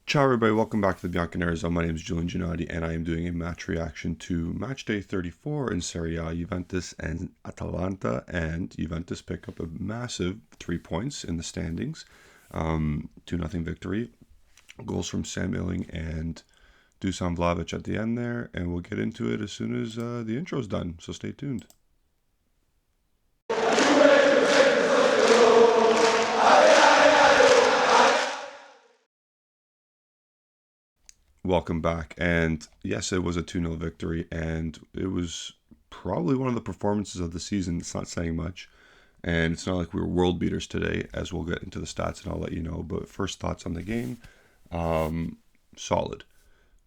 Ciao everybody, welcome back to the Bianconeri. My name is Iling Jr and I am doing a match reaction to match day 34 in Serie A, Juventus and Atalanta, and Juventus pick up a massive 3 points in the standings, 2-0 victory, goals from Sam Iling and DUSAN Vlahovic at the end there, and we'll get into it as soon as the intro's done, so stay tuned. Welcome back, and yes, it was a 2-0 victory, and it was probably one of the performances of the season. It's not saying much, and it's not like we were world beaters today, as we'll get into the stats and I'll let you know. But first thoughts on the game, solid.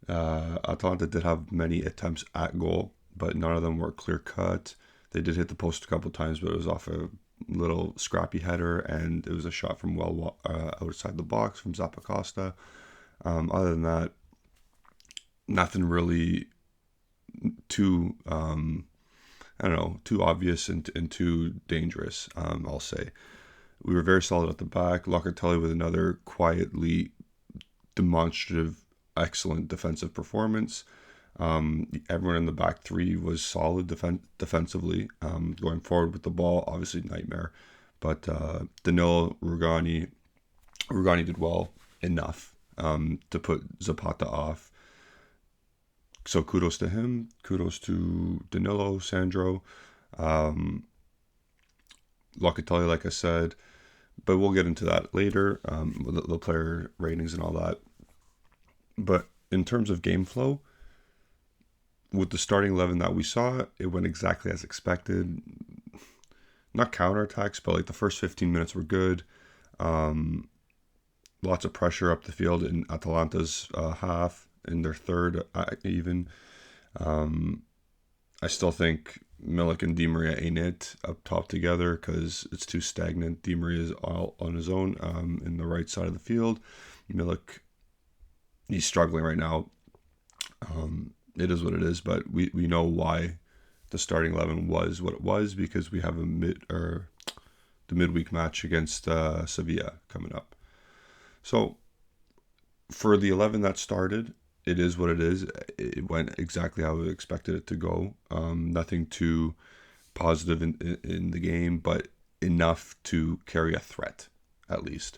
Atalanta did have many attempts at goal, but none of them were clear cut. They did hit the post a couple times, but it was off a little scrappy header, and it was a shot from outside the box from Zappacosta. Other than that, nothing really too too obvious and too dangerous. I'll say we were very solid at the back. Locatelli with another quietly demonstrative, excellent defensive performance. Everyone in the back three was solid defensively. Going forward with the ball, obviously nightmare, but Danilo, Rugani did well enough to put Zapata off. So kudos to him. Kudos to Danilo, Sandro, Locatelli, like I said. But we'll get into that later, the player ratings and all that. But in terms of game flow, with the starting 11 that we saw, it went exactly as expected. Not counterattacks, but like the first 15 minutes were good. Lots of pressure up the field in Atalanta's half. In their third, even. I still think Milik and Di Maria ain't it up top together because it's too stagnant. Di Maria is all on his own in the right side of the field. Milik, he's struggling right now. It is what it is, but we know why the starting 11 was what it was, because we have the midweek match against Sevilla coming up. So for the 11 that started, it is what it is. It went exactly how we expected it to go. Nothing too positive in the game, but enough to carry a threat, at least.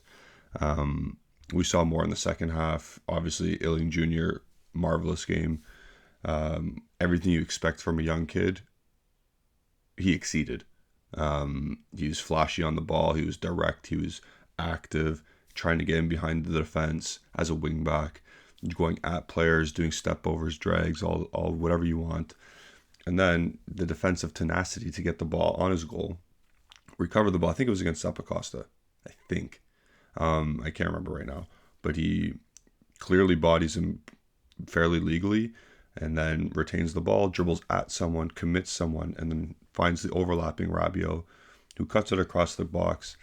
We saw more in the second half. Obviously, Iling Jr., marvelous game. Everything you expect from a young kid, he exceeded. He was flashy on the ball. He was direct. He was active, trying to get in behind the defense as a wing back, going at players, doing step overs, drags, all whatever you want. And then the defensive tenacity to get the ball on his goal, recover the ball. I think it was against Zappacosta. I think. I can't remember right now. But he clearly bodies him fairly legally and then retains the ball, dribbles at someone, commits someone, and then finds the overlapping Rabiot, who cuts it across the box.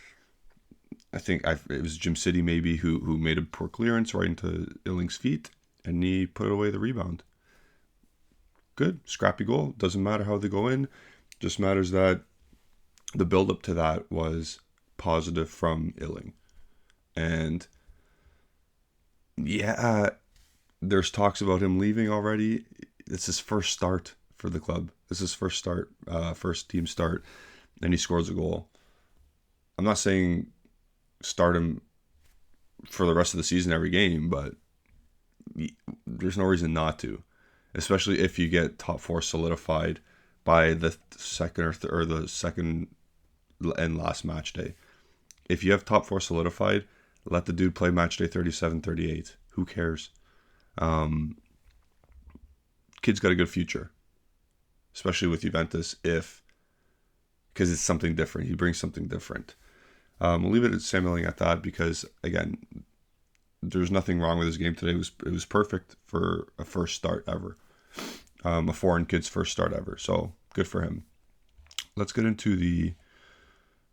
I think it was Jim City maybe who made a poor clearance right into Illing's feet, and he put away the rebound. Good, scrappy goal. Doesn't matter how they go in. Just matters that the build-up to that was positive from Iling. And yeah, there's talks about him leaving already. It's his first start for the club. It's his first team start, and he scores a goal. I'm not saying start him for the rest of the season every game, but there's no reason not to, especially if you get top four solidified by the second or the second and last match day. If you have top four solidified, let the dude play match day 37, 38. Who cares? Kid's got a good future, especially with Juventus, because it's something different. He brings something different. We'll leave it at Sam Iling at that because, again, there's nothing wrong with his game today. It was perfect for a first start ever. A foreign kid's first start ever. So, good for him. Let's get into the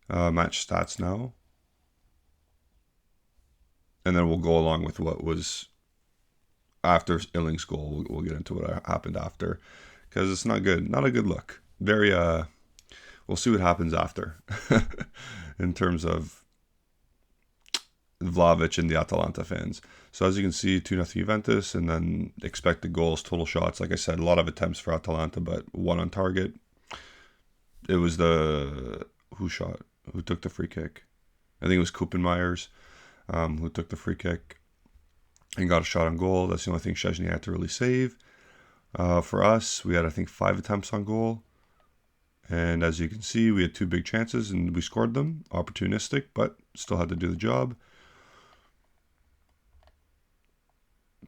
match stats now. And then we'll go along with what was after Illing's goal. We'll get into what happened after, because it's not good. Not a good look. Very, we'll see what happens after in terms of Vlahovic and the Atalanta fans. So as you can see, 2-0 Juventus, and then expected goals, total shots. Like I said, a lot of attempts for Atalanta, but one on target. It was who took the free kick? I think it was Kuppenmeyers who took the free kick and got a shot on goal. That's the only thing Szczesny had to really save. For us, we had, I think, 5 attempts on goal. And as you can see, we had 2 big chances and we scored them. Opportunistic, but still had to do the job.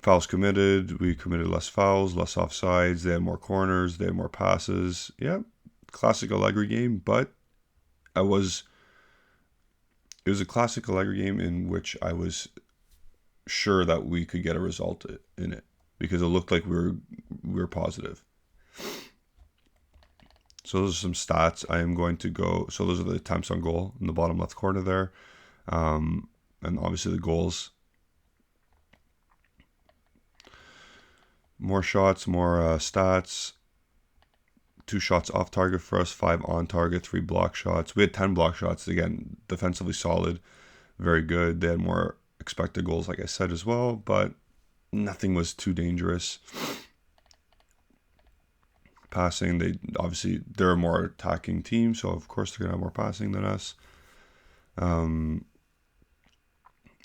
Fouls committed. We committed less fouls, less offsides. They had more corners. They had more passes. Yeah, classic Allegri game, but it was a classic Allegri game in which I was sure that we could get a result in it because it looked like we were positive. So those are some stats. I am going to go. So those are the attempts on goal in the bottom left corner there, and obviously the goals. More shots, more stats. 2 shots off target for us, 5 on target, 3 block shots. We had 10 block shots. Again, defensively solid, very good. They had more expected goals, like I said, as well, but nothing was too dangerous. Passing, they're a more attacking team, so of course they're gonna have more passing than us.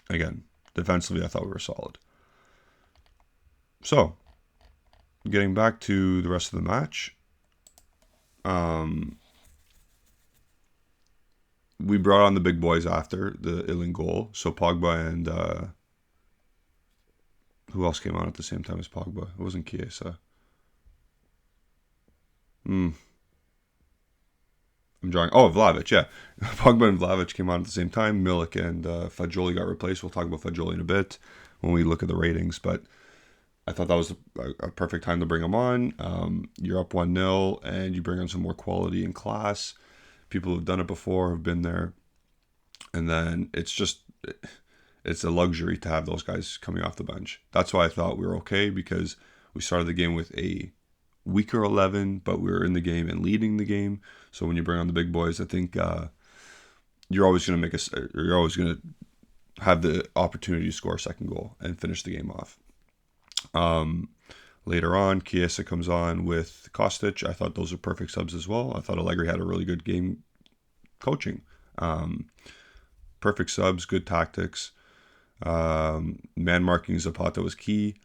Again, defensively, I thought we were solid. So, getting back to the rest of the match. We brought on the big boys after the Iling goal. So Pogba and who else came on at the same time as Pogba? It wasn't Chiesa. I'm drawing. Oh, Vlahovic, yeah. Pogba and Vlahovic came on at the same time. Milik and Fagioli got replaced. We'll talk about Fagioli in a bit when we look at the ratings, but I thought that was a perfect time to bring them on. You're up 1-0, and you bring on some more quality and class. People who've done it before have been there. And then it's a luxury to have those guys coming off the bench. That's why I thought we were okay, because we started the game with a weaker 11, but we were in the game and leading the game. So when you bring on the big boys, I think you're always going to have the opportunity to score a second goal and finish the game off. Later on, Chiesa comes on with Kostic. I thought those were perfect subs as well. I thought Allegri had a really good game coaching. Perfect subs, good tactics. Man marking Zapata was key.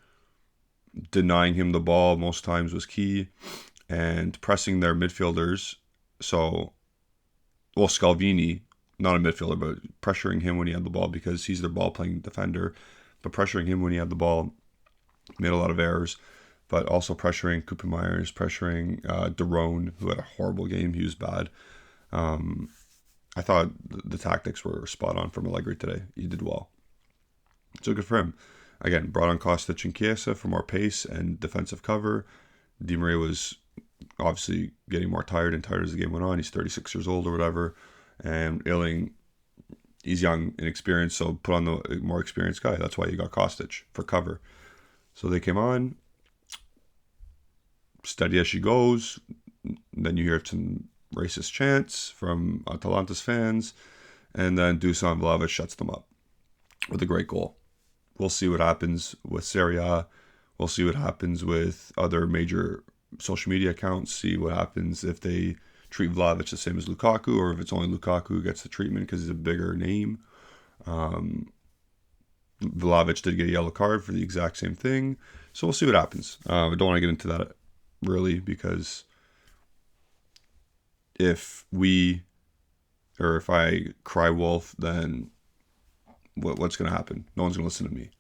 Denying him the ball most times was key. And pressing their midfielders. Scalvini, not a midfielder, but pressuring him when he had the ball, because he's their ball-playing defender. But pressuring him when he had the ball made a lot of errors. But also pressuring Kuppenmeyers, pressuring Derone, who had a horrible game. He was bad. I thought the tactics were spot on from Allegri today. He did well. So good for him. Again, brought on Kostic and Chiesa for more pace and defensive cover. Di Maria was obviously getting more tired and tired as the game went on. He's 36 years old or whatever. And Iling, he's young and experienced, so put on the more experienced guy. That's why you got Kostic for cover. So they came on. Steady as she goes. Then you hear some racist chants from Atalanta's fans. And then Dusan Vlahovic shuts them up with a great goal. We'll see what happens with Serie A. We'll see what happens with other major social media accounts. See what happens if they treat Vlahovic the same as Lukaku, or if it's only Lukaku who gets the treatment because he's a bigger name. Vlahovic did get a yellow card for the exact same thing. So we'll see what happens. I don't want to get into that really, because if I cry wolf, then what's going to happen? No one's going to listen to me.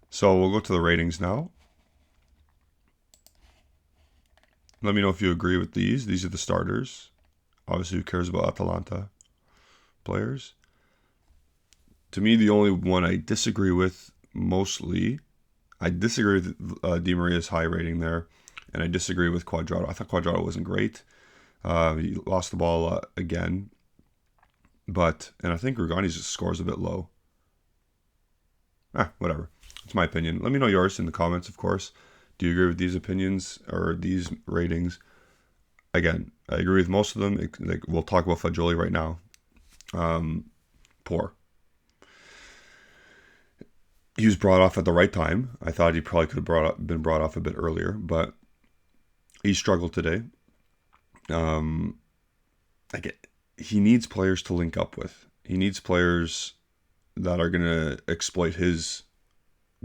So we'll go to the ratings now. Let me know if you agree with these. These are the starters. Obviously, who cares about Atalanta players? To me, the only one I disagree with mostly, I disagree with Di Maria's high rating there, and I disagree with Cuadrado. I thought Cuadrado wasn't great. He lost the ball again. And I think Rugani's score is a bit low. Whatever. It's my opinion. Let me know yours in the comments, of course. Do you agree with these opinions or these ratings? Again, I agree with most of them. We'll talk about Fagioli right now. Poor. he was brought off at the right time. I thought he probably could have been brought off a bit earlier, but he struggled today. He needs players to link up with. He needs players that are going to exploit his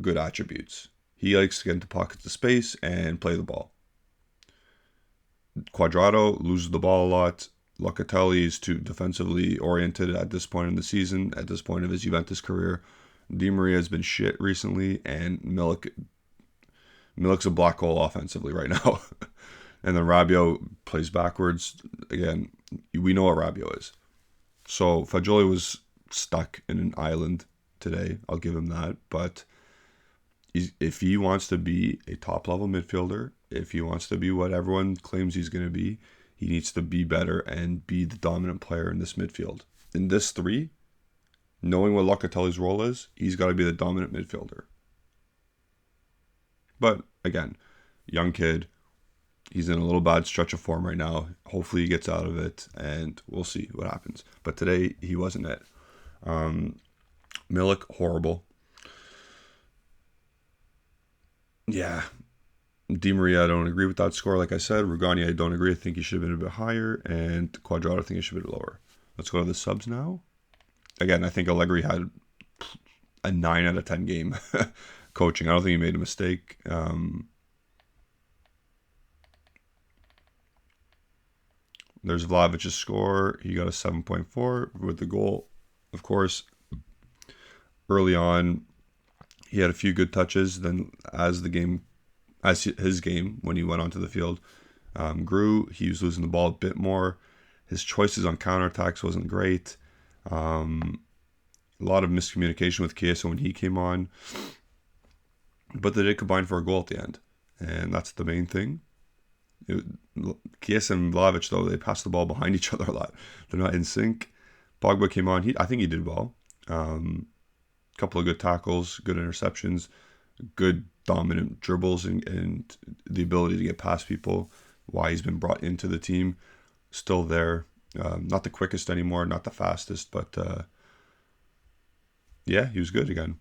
good attributes. He likes to get into pockets of space and play the ball. Quadrado loses the ball a lot. Locatelli is too defensively oriented at this point in the season, at this point of his Juventus career. Di Maria has been shit recently, and Milik's a black hole offensively right now. And then Rabiot plays backwards. Again, we know what Rabiot is. So Fagioli was stuck in an island today. I'll give him that. But if he wants to be a top-level midfielder, if he wants to be what everyone claims he's going to be, he needs to be better and be the dominant player in this midfield. In this three, knowing what Locatelli's role is, he's got to be the dominant midfielder. But again, young kid, he's in a little bad stretch of form right now. Hopefully he gets out of it, and we'll see what happens. But today, he wasn't it. Milik, horrible. Yeah. Di Maria, I don't agree with that score. Like I said, Rugani, I don't agree. I think he should have been a bit higher. And Quadrado, I think he should have been lower. Let's go to the subs now. Again, I think Allegri had a 9 out of 10 game coaching. I don't think he made a mistake. There's Vlahovic's score. He got a 7.4 with the goal. Of course, early on, he had a few good touches. Then as his game, when he went onto the field, grew, he was losing the ball a bit more. His choices on counterattacks wasn't great. A lot of miscommunication with Chiesa when he came on. But they did combine for a goal at the end. And that's the main thing. Chiesa and Vlahovic, though, they pass the ball behind each other a lot. They're not in sync. Pogba came on. I think he did well. Couple of good tackles, good interceptions, good dominant dribbles, and the ability to get past people. Why he's been brought into the team. Still there. Not the quickest anymore, not the fastest, but yeah, he was good again.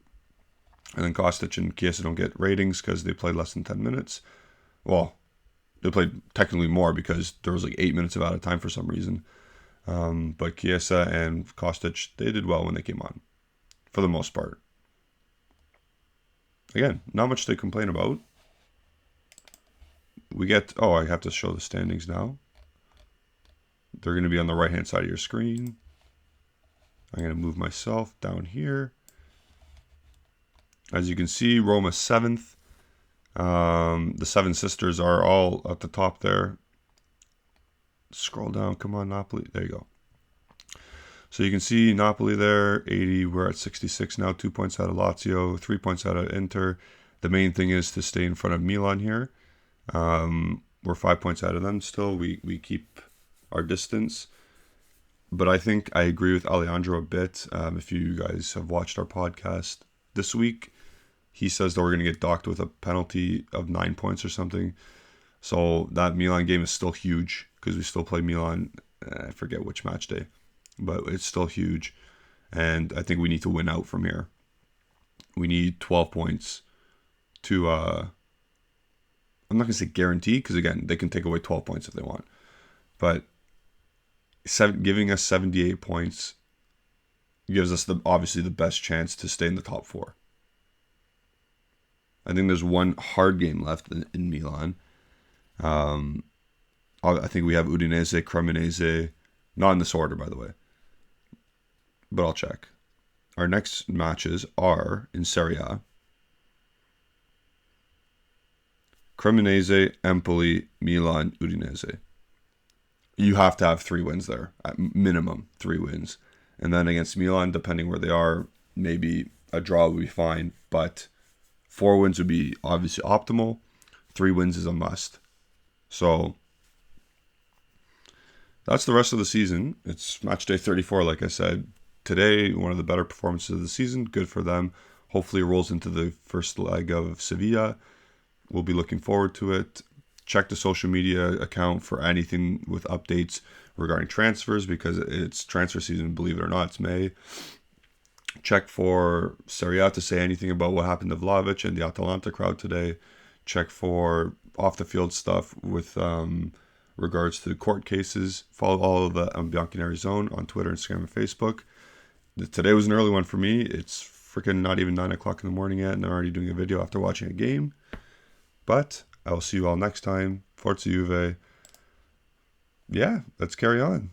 And then Kostic and Chiesa don't get ratings because they played less than 10 minutes. Well, they played technically more because there was like 8 minutes of out of time for some reason. But Chiesa and Kostic, they did well when they came on, for the most part. Again, not much to complain about. I have to show the standings now. They're going to be on the right-hand side of your screen. I'm going to move myself down here. As you can see, Roma 7th. The Seven Sisters are all at the top there. Scroll down. Come on, Napoli. There you go. So you can see Napoli there, 80. We're at 66 now, 2 points out of Lazio, 3 points out of Inter. The main thing is to stay in front of Milan here. We're 5 points out of them still. We keep our distance. But I think I agree with Alejandro a bit. If you guys have watched our podcast this week, he says that we're going to get docked with a penalty of 9 points or something. So that Milan game is still huge because we still play Milan. I forget which match day, but it's still huge. And I think we need to win out from here. We need 12 points to, I'm not going to say guarantee because, again, they can take away 12 points if they want. But giving us 78 points gives us obviously the best chance to stay in the top 4. I think there's one hard game left in Milan. I think we have Udinese, Cremonese, not in this order, by the way. But I'll check. Our next matches are in Serie A. Cremonese, Empoli, Milan, Udinese. You have to have 3 wins there, at minimum 3 wins. And then against Milan, depending where they are, maybe a draw would be fine. But 4 wins would be obviously optimal. 3 wins is a must. So that's the rest of the season. It's match day 34, like I said. Today, one of the better performances of the season. Good for them. Hopefully it rolls into the first leg of Sevilla. We'll be looking forward to it. Check the social media account for anything with updates regarding transfers because it's transfer season, believe it or not. It's May. Check for Serie A to say anything about what happened to Vlahovic and the Atalanta crowd today. Check for off the field stuff with regards to court cases. Follow all of the Bianconeri Zone on Twitter, Instagram, and Facebook. Today was an early one for me. It's freaking not even 9 o'clock in the morning yet, and I'm already doing a video after watching a game. But I will see you all next time. Forza Juve. Yeah, let's carry on.